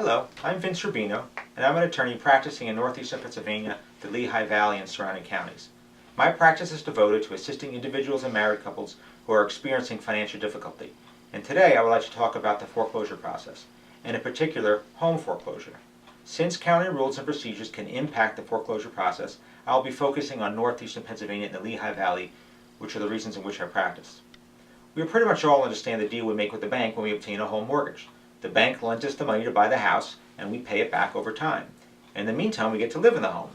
Hello, I'm Vince Rubino, and I'm an attorney practicing in northeastern Pennsylvania, the Lehigh Valley, and surrounding counties. My practice is devoted to assisting individuals and married couples who are experiencing financial difficulty. And today I would like to talk about the foreclosure process, and in particular, home foreclosure. Since county rules and procedures can impact the foreclosure process, I will be focusing on northeastern Pennsylvania and the Lehigh Valley, which are the regions in which I practice. We pretty much all understand the deal we make with the bank when we obtain a home mortgage. The bank lends us the money to buy the house, and we pay it back over time. In the meantime, we get to live in the home.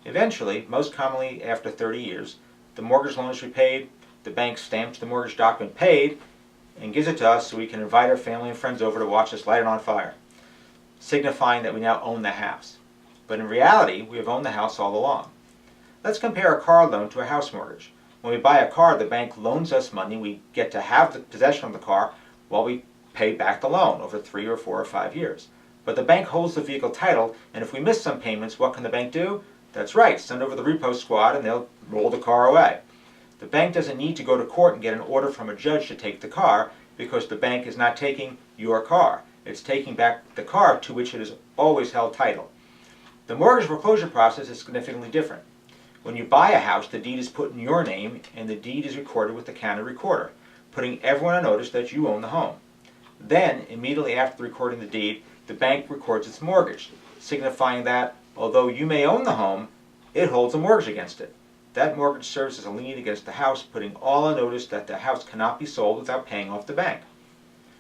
Eventually, most commonly after 30 years, the mortgage loan is repaid, the bank stamps the mortgage document paid, and gives it to us so we can invite our family and friends over to watch us light it on fire, signifying that we now own the house. But in reality, we have owned the house all along. Let's compare a car loan to a house mortgage. When we buy a car, the bank loans us money. We get to have the possession of the car while we pay back the loan over 3 or 4 or 5 years. But the bank holds the vehicle title, and if we miss some payments, what can the bank do? That's right, send over the repo squad and they'll roll the car away. The bank doesn't need to go to court and get an order from a judge to take the car, because the bank is not taking your car. It's taking back the car to which it has always held title. The mortgage foreclosure process is significantly different. When you buy a house, the deed is put in your name, and the deed is recorded with the county recorder, putting everyone on notice that you own the home. Then, immediately after recording the deed, the bank records its mortgage, signifying that, although you may own the home, it holds a mortgage against it. That mortgage serves as a lien against the house, putting all on notice that the house cannot be sold without paying off the bank.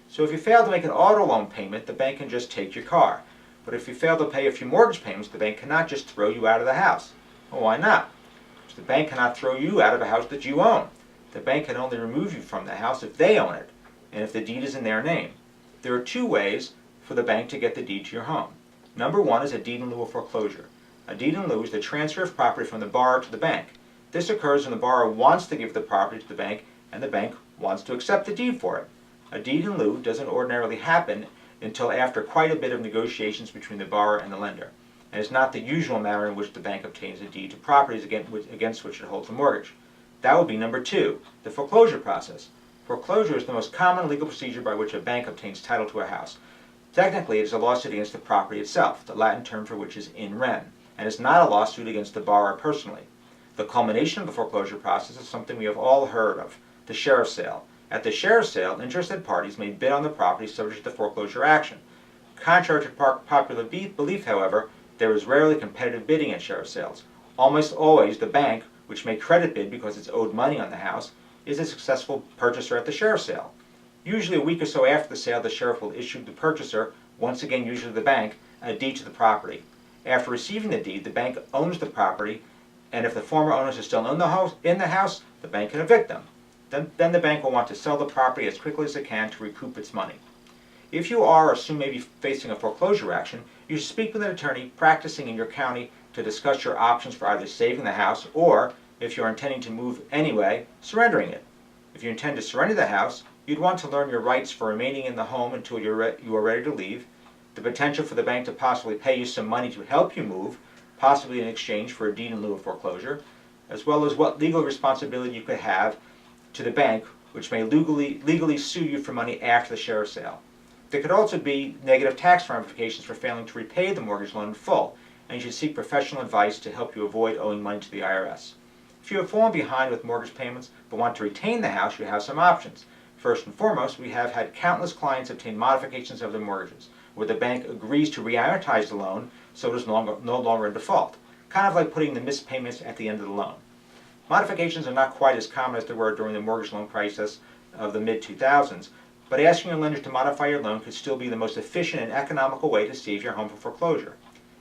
So if you fail to make an auto loan payment, the bank can just take your car. But if you fail to pay a few mortgage payments, the bank cannot just throw you out of the house. Well, why not? Because the bank cannot throw you out of a house that you own. The bank can only remove you from the house if they own it, and if the deed is in their name. There are 2 ways for the bank to get the deed to your home. Number 1 is a deed in lieu of foreclosure. A deed in lieu is the transfer of property from the borrower to the bank. This occurs when the borrower wants to give the property to the bank and the bank wants to accept the deed for it. A deed in lieu doesn't ordinarily happen until after quite a bit of negotiations between the borrower and the lender, and is not the usual manner in which the bank obtains a deed to properties against which it holds a mortgage. That would be number 2, the foreclosure process. Foreclosure is the most common legal procedure by which a bank obtains title to a house. Technically, it is a lawsuit against the property itself, the Latin term for which is in rem, and is not a lawsuit against the borrower personally. The culmination of the foreclosure process is something we have all heard of, the sheriff's sale. At the sheriff's sale, interested parties may bid on the property subject to foreclosure action. Contrary to popular belief, however, there is rarely competitive bidding at sheriff's sales. Almost always, the bank, which may credit bid because it's owed money on the house, is a successful purchaser at the sheriff's sale. Usually a week or so after the sale, the sheriff will issue the purchaser, once again usually the bank, a deed to the property. After receiving the deed, the bank owns the property, and if the former owners are still in the house, the bank can evict them. Then the bank will want to sell the property as quickly as it can to recoup its money. If you are or soon may be facing a foreclosure action, you should speak with an attorney practicing in your county to discuss your options for either saving the house or, if you are intending to move anyway, surrendering it. If you intend to surrender the house, you'd want to learn your rights for remaining in the home until you are ready to leave, the potential for the bank to possibly pay you some money to help you move, possibly in exchange for a deed in lieu of foreclosure, as well as what legal responsibility you could have to the bank, which may legally sue you for money after the sheriff's sale. There could also be negative tax ramifications for failing to repay the mortgage loan in full, and you should seek professional advice to help you avoid owing money to the IRS. If you have fallen behind with mortgage payments but want to retain the house, you have some options. First and foremost, we have had countless clients obtain modifications of their mortgages, where the bank agrees to re-amortize the loan so it is no longer in default, kind of like putting the missed payments at the end of the loan. Modifications are not quite as common as they were during the mortgage loan crisis of the mid-2000s, but asking your lender to modify your loan could still be the most efficient and economical way to save your home from foreclosure.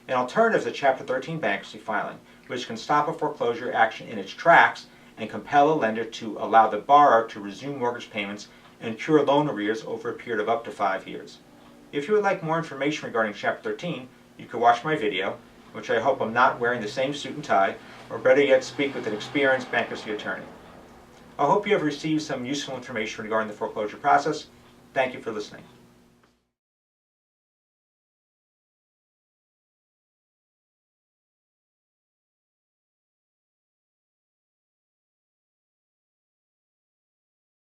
An alternative is a Chapter 13 bankruptcy filing, which can stop a foreclosure action in its tracks and compel a lender to allow the borrower to resume mortgage payments and cure loan arrears over a period of up to 5 years. If you would like more information regarding Chapter 13, you can watch my video, in which I hope I'm not wearing the same suit and tie, or better yet, speak with an experienced bankruptcy attorney. I hope you have received some useful information regarding the foreclosure process. Thank you for listening.